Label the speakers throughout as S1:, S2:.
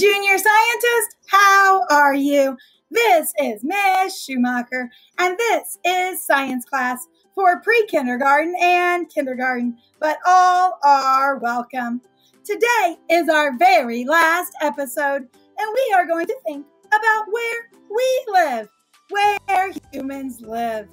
S1: junior scientist, how are you? This is Miss Schumacher, and this is science class for pre-kindergarten and kindergarten, but all are welcome. Today is our very last episode, and we are going to think about where we live, where humans live.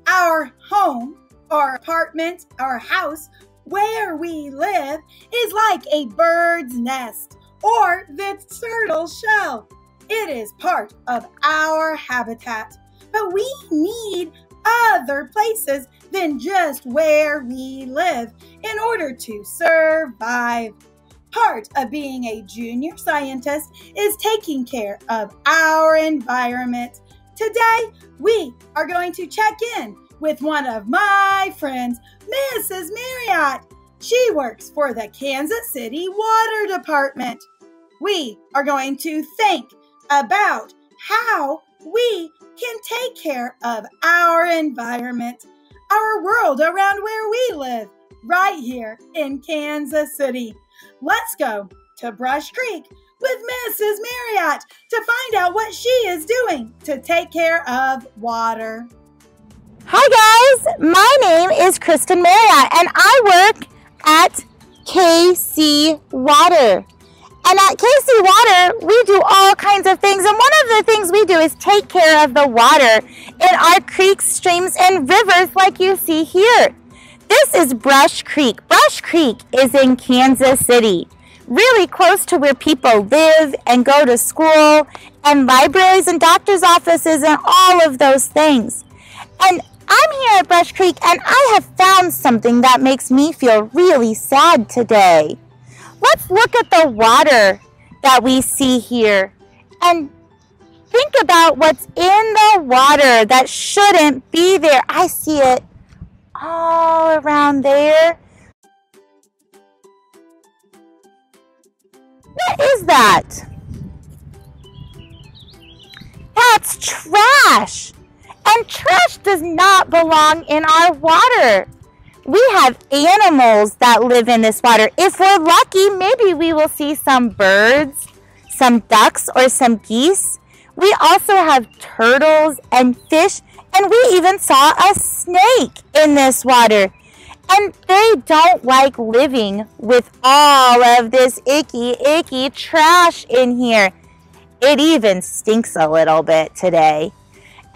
S1: Our home, our apartment, our house, where we live is like a bird's nest or the turtle shell. It is part of our habitat, but we need other places than just where we live in order to survive. Part of being a junior scientist is taking care of our environment. Today, we are going to check in with one of my friends, Mrs. Marriott. She works for the Kansas City Water Department. We are going to think about how we can take care of our environment, our world around where we live, right here in Kansas City. Let's go to Brush Creek with Mrs. Marriott to find out what she is doing to take care of water.
S2: Hi guys, my name is Kristen Marriott and I work at KC Water. And at KC Water, we do all kinds of things. And one of the things we do is take care of the water in our creeks, streams, and rivers like you see here. This is Brush Creek. Brush Creek is in Kansas City, really close to where people live and go to school, and libraries and doctor's offices and all of those things. And I'm here at Brush Creek, and I have found something that makes me feel really sad today. Let's look at the water that we see here and think about what's in the water that shouldn't be there. I see it all around there. What is that? That's trash. And trash does not belong in our water. We have animals that live in this water. If we're lucky, maybe we will see some birds, some ducks, or some geese. We also have turtles and fish, and we even saw a snake in this water. And they don't like living with all of this icky trash in here. It even stinks a little bit today.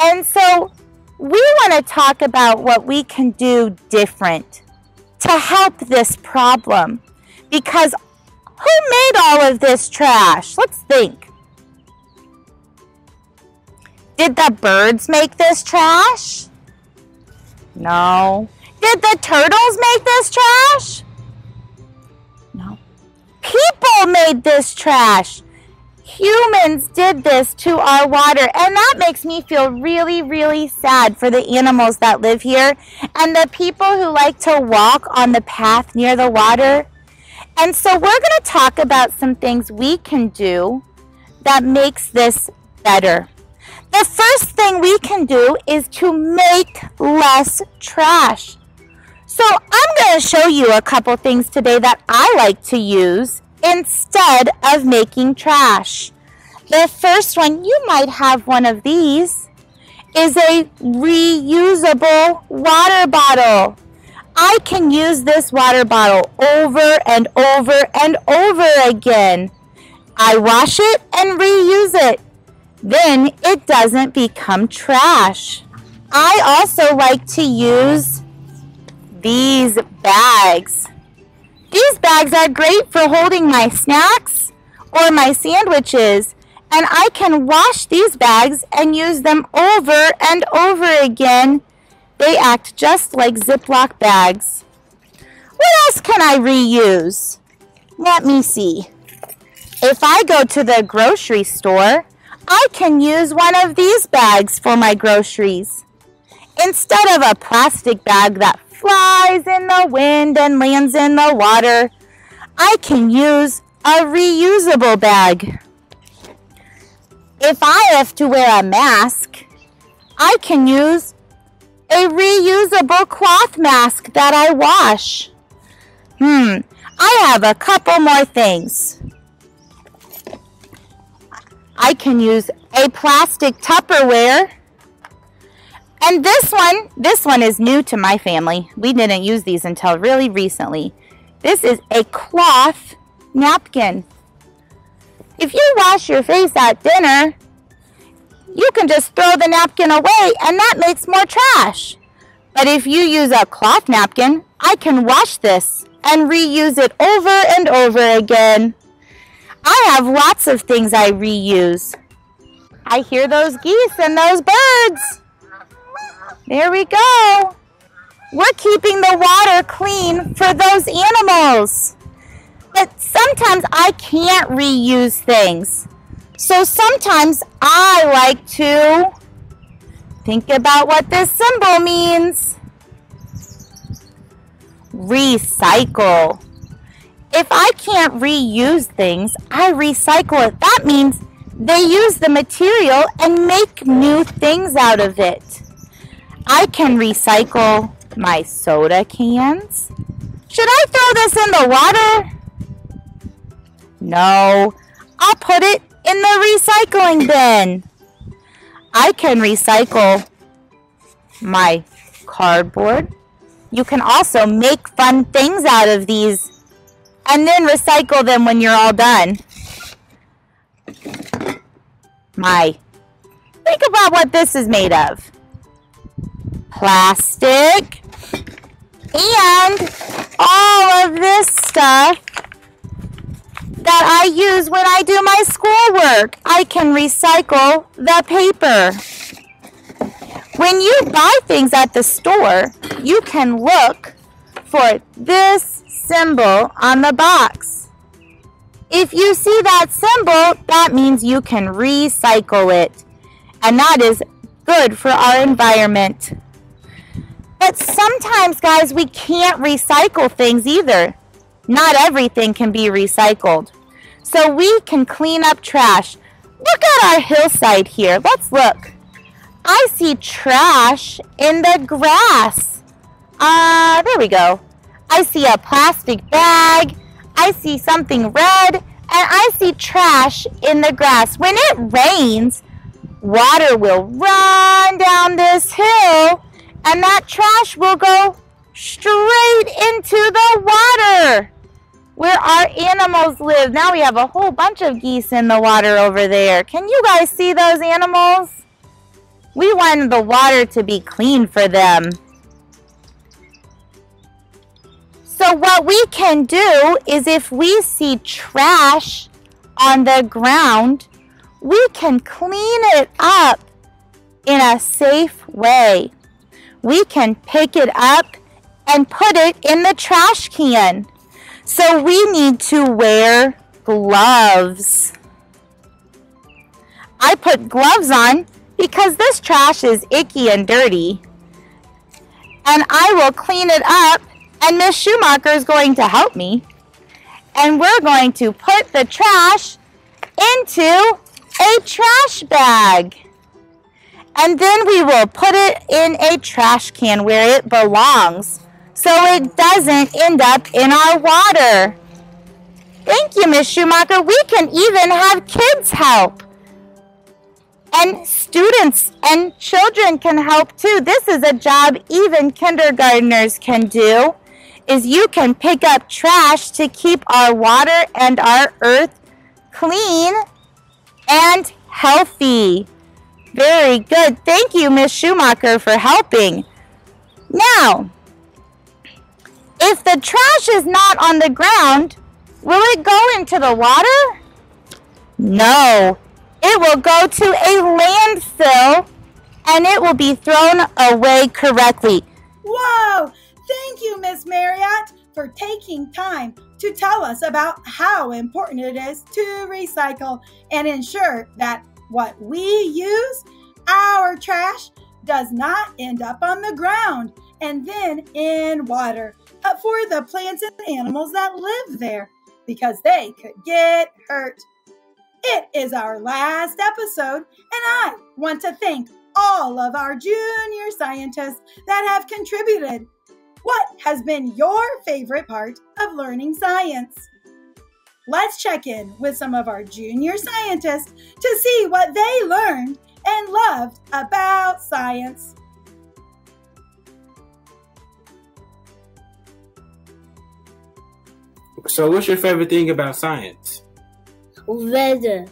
S2: And so we want to talk about what we can do different to help this problem. Because who made all of this trash? Let's think. Did the birds make this trash? No. Did the turtles make this trash? No. People made this trash. Humans did this to our water, and that makes me feel really sad for the animals that live here and the people who like to walk on the path near the water. And so we're going to talk about some things we can do that makes this better. The first thing we can do is to make less trash. So I'm going to show you a couple things today that I like to use instead of making trash. The first one, you might have one of these, is a reusable water bottle. I can use this water bottle over and over and over again. I wash it and reuse it. Then it doesn't become trash. I also like to use these bags. These bags are great for holding my snacks or my sandwiches, and I can wash these bags and use them over and over again. They act just like Ziploc bags. What else can I reuse? Let me see. If I go to the grocery store, I can use one of these bags for my groceries. Instead of a plastic bag that flies in the wind and lands in the water, I can use a reusable bag. If I have to wear a mask, I can use a reusable cloth mask that I wash. I have a couple more things. I can use a plastic Tupperware. And this one is new to my family. We didn't use these until really recently. This is a cloth napkin. If you wash your face at dinner, you can just throw the napkin away and that makes more trash. But if you use a cloth napkin, I can wash this and reuse it over and over again. I have lots of things I reuse. I hear those geese and those birds. There we go. We're keeping the water clean for those animals. But sometimes I can't reuse things. So sometimes I like to think about what this symbol means. Recycle. If I can't reuse things, I recycle it. That means they use the material and make new things out of it. I can recycle my soda cans. Should I throw this in the water? No, I'll put it in the recycling bin. I can recycle my cardboard. You can also make fun things out of these and then recycle them when you're all done. Think about what this is made of. Plastic and all of this stuff that I use when I do my schoolwork. I can recycle the paper. When you buy things at the store, you can look for this symbol on the box. If you see that symbol, that means you can recycle it. And that is good for our environment. But sometimes, guys, we can't recycle things either. Not everything can be recycled. So we can clean up trash. Look at our hillside here. Let's look. I see trash in the grass. There we go. I see a plastic bag. I see something red. And I see trash in the grass. When it rains, water will run down this hill. And that trash will go straight into the water where our animals live. Now we have a whole bunch of geese in the water over there. Can you guys see those animals? We want the water to be clean for them. So what we can do is if we see trash on the ground, we can clean it up in a safe way. We can pick it up and put it in the trash can. So we need to wear gloves. I put gloves on because this trash is icky and dirty. And I will clean it up, and Miss Schumacher is going to help me. And we're going to put the trash into a trash bag. And then we will put it in a trash can where it belongs, so it doesn't end up in our water. Thank you, Miss Schumacher. We can even have kids help. And students and children can help too. This is a job even kindergartners can do, is you can pick up trash to keep our water and our earth clean and healthy. Very good. Thank you, Miss Schumacher, for helping. Now, if the trash is not on the ground, will it go into the water? No. It will go to a landfill and it will be thrown away correctly.
S1: Whoa! Thank you, Miss Marriott, for taking time to tell us about how important it is to recycle and ensure that what we use, our trash, does not end up on the ground and then in water for the plants and animals that live there, because they could get hurt. It is our last episode, and I want to thank all of our junior scientists that have contributed. What has been your favorite part of learning science? let's check in with some of our junior scientists to see what they learned and loved about science.
S3: So what's your favorite thing about science?
S4: Weather.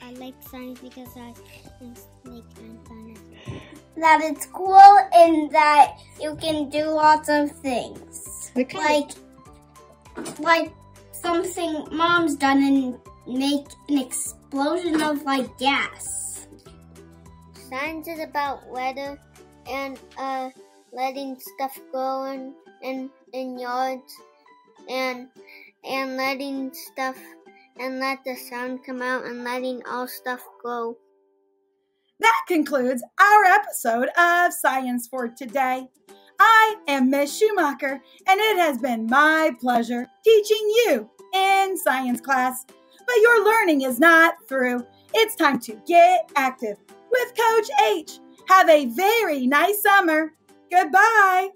S4: I like science because I can make fun. That it's cool and that you can do lots of things.
S1: Okay.
S4: Like something Mom's done and make an explosion of like gas. Science is about weather and letting stuff grow in yards and letting stuff and let the sound come out and letting all stuff grow.
S1: That concludes our episode of Science for today. I am Miss Schumacher, and it has been my pleasure teaching you in science class. But your learning is not through. It's time to get active with Coach H. Have a very nice summer. Goodbye.